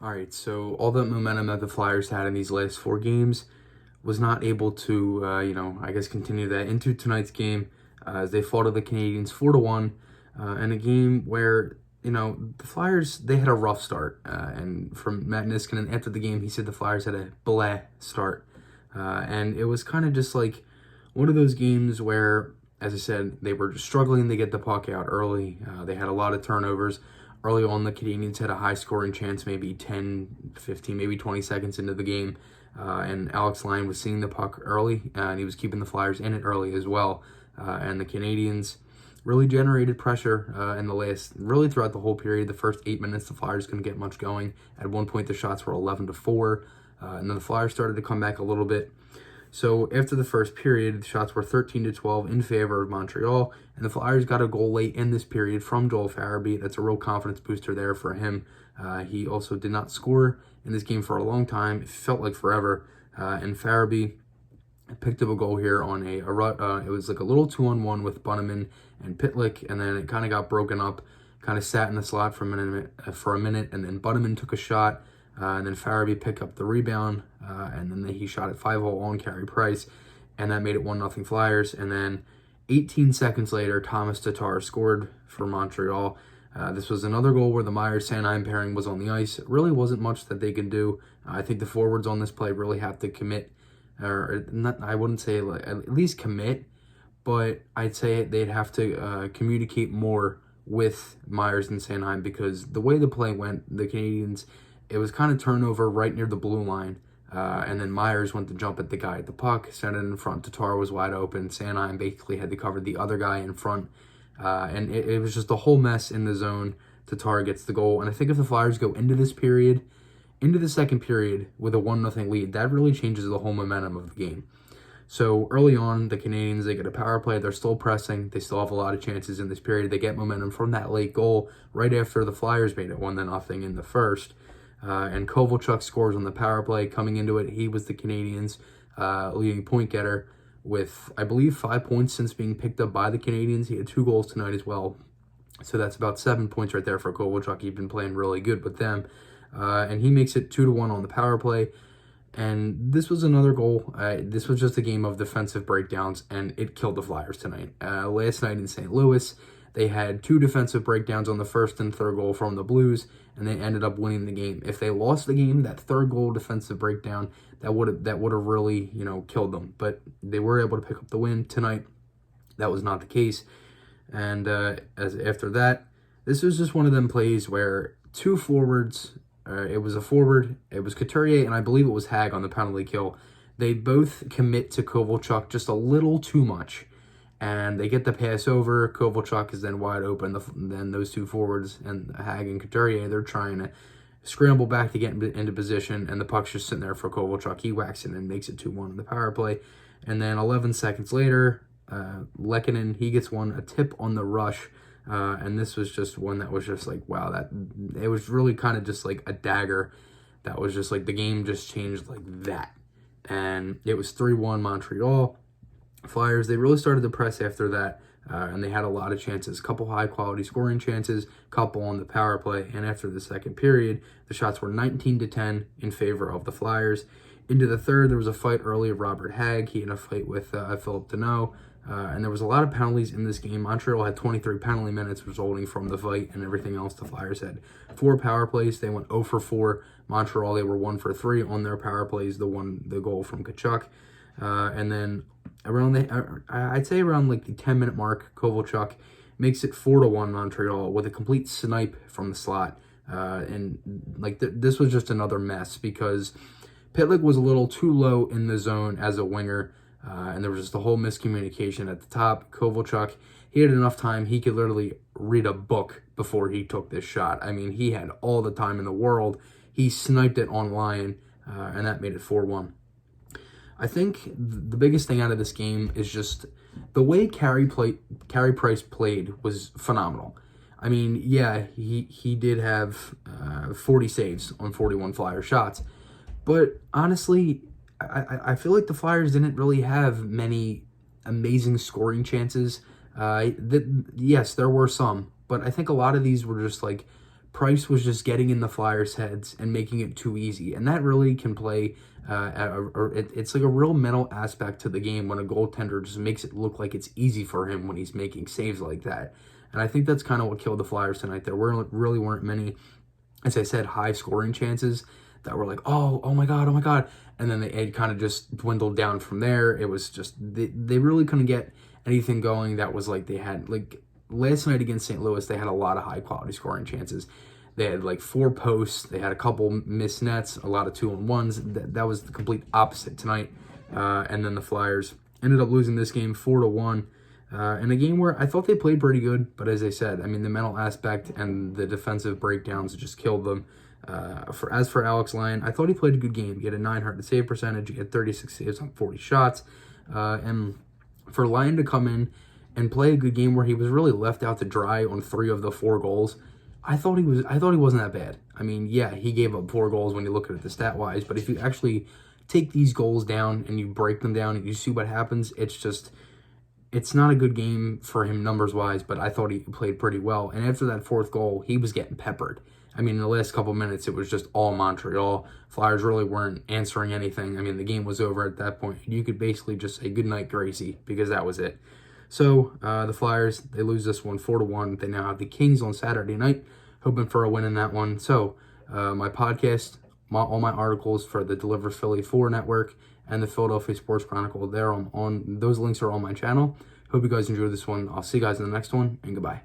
All right, so all that momentum that the Flyers had in these last four games was not able to, I guess, continue that into tonight's game as they fall to the Canadiens 4-1 in a game where, the Flyers, they had a rough start. And from Matt Niskanen after the game, he said the Flyers had a blah start. And it was kind of just like one of those games where, as I said, they were struggling to get the puck out early. They had a lot of turnovers. Early on, the Canadiens had a high scoring chance, maybe 10, 15, maybe 20 seconds into the game. And Alex Lyon was seeing the puck early, and he was keeping the Flyers in it early as well. And the Canadiens really generated pressure really throughout the whole period. The first 8 minutes, the Flyers couldn't get much going. At one point, the shots were 11-4, and then the Flyers started to come back a little bit. So after the first period, the shots were 13-12 in favor of Montreal, and the Flyers got a goal late in this period from Joel Farabee. That's a real confidence booster there for him. He also did not score in this game for a long time. It felt like forever. And Farabee picked up a goal here on it was like a little 2-on-1 with Bunneman and Pitlick, and then it kind of got broken up, kind of sat in the slot for a minute, and then Bunneman took a shot. And then Farabee picked up the rebound, and then he shot it 5-hole on Carey Price, and that made it 1-0 Flyers. And then 18 seconds later, Thomas Tatar scored for Montreal. This was another goal where the Myers-Sanheim pairing was on the ice. It really wasn't much that they could do. I think the forwards on this play really have to commit, or not, I wouldn't say at least commit, but I'd say they'd have to communicate more with Myers and Sanheim, because the way the play went, the Canadiens, it was kind of turnover right near the blue line. And then Myers went to jump at the guy at the puck, sent it in front. Tatar was wide open. Sanheim basically had to cover the other guy in front. And it was just a whole mess in the zone. Tatar gets the goal. And I think if the Flyers go into the second period with a 1-0 lead, that really changes the whole momentum of the game. So early on, the Canadiens, they get a power play. They're still pressing. They still have a lot of chances in this period. They get momentum from that late goal right after the Flyers made it 1-0 in the first. And Kovalchuk scores on the power play. Coming into it, he was the Canadiens' leading point getter with, I believe, 5 points since being picked up by the Canadiens. He had 2 goals tonight as well. So that's about 7 points right there for Kovalchuk. He's been playing really good with them. And he makes it 2-1 on the power play. And this was another goal. This was just a game of defensive breakdowns, and it killed the Flyers tonight. Last night in St. Louis, they had 2 defensive breakdowns on the first and third goal from the Blues, and they ended up winning the game. If they lost the game, that third goal defensive breakdown, that would have really, killed them. But they were able to pick up the win tonight. That was not the case. And after that, this was just one of them plays where 2 forwards, it was a forward, it was Couturier, and I believe it was Hag on the penalty kill. They both commit to Kovalchuk just a little too much, and they get the pass over. Kovalchuk is then wide open. Then those 2 forwards, and Hag and Couturier, they're trying to scramble back to get into position, and the puck's just sitting there for Kovalchuk. He whacks it and makes it 2-1 in the power play. And then 11 seconds later, Lehkonen, he gets a tip on the rush, and this was just one that was just like, wow, that it was really kind of just like a dagger. That was just like the game just changed like that. And it was 3-1 Montreal. Flyers, they really started to press after that, and they had a lot of chances, couple high-quality scoring chances, couple on the power play, and after the second period, the shots were 19-10 in favor of the Flyers. Into the third, there was a fight early of Robert Hagg. He had a fight with Philip Deneau, and there was a lot of penalties in this game. Montreal had 23 penalty minutes resulting from the fight and everything else. The Flyers had 4 power plays. They went 0 for 4. Montreal, they were 1 for 3 on their power plays, the goal from Tkachuk. And then I'd say around like the 10-minute mark, Kovalchuk makes it 4-1 Montreal with a complete snipe from the slot. And like this was just another mess because Pitlick was a little too low in the zone as a winger, and there was just a whole miscommunication at the top. Kovalchuk, he had enough time. He could literally read a book before he took this shot. I mean, he had all the time in the world. He sniped it on Lyon, and that made it 4-1. I think the biggest thing out of this game is just the way Carey Price played was phenomenal. I mean, yeah, he did have 40 saves on 41 Flyer shots, but honestly, I feel like the Flyers didn't really have many amazing scoring chances. Yes, there were some, but I think a lot of these were just like Price was just getting in the Flyers' heads and making it too easy. And that really can play, it's like a real mental aspect to the game when a goaltender just makes it look like it's easy for him when he's making saves like that. And I think that's kind of what killed the Flyers tonight. There really weren't many, as I said, high scoring chances that were like, oh my God. And then it kind of just dwindled down from there. It was just, they really couldn't get anything going that was like they had, like, last night against St. Louis, they had a lot of high-quality scoring chances. They had, like, 4 posts. They had a couple missed nets, a lot of 2-on-1s. That was the complete opposite tonight. And then the Flyers ended up losing this game 4-1 in a game where I thought they played pretty good. But as I said, I mean, the mental aspect and the defensive breakdowns just killed them. As for Alex Lyon, I thought he played a good game. He had a .900 save percentage. He had 36 saves on 40 shots. And for Lyon to come in and play a good game where he was really left out to dry on 3 of the 4 goals, I thought he wasn't that bad. I mean, yeah, he gave up 4 goals when you look at it the stat wise, but if you actually take these goals down and you break them down and you see what happens, it's not a good game for him numbers wise, but I thought he played pretty well. And after that 4th goal, he was getting peppered. I mean, in the last couple minutes, it was just all Montreal. Flyers really weren't answering anything. I mean, the game was over at that point. You could basically just say goodnight, Gracie, because that was it. So the Flyers, they lose this one 4-1. They now have the Kings on Saturday night, hoping for a win in that one. So my podcast, all my articles for the Deliver Philly 4 network and the Philadelphia Sports Chronicle, they're on those links are on my channel. Hope you guys enjoyed this one. I'll see you guys in the next one, and goodbye.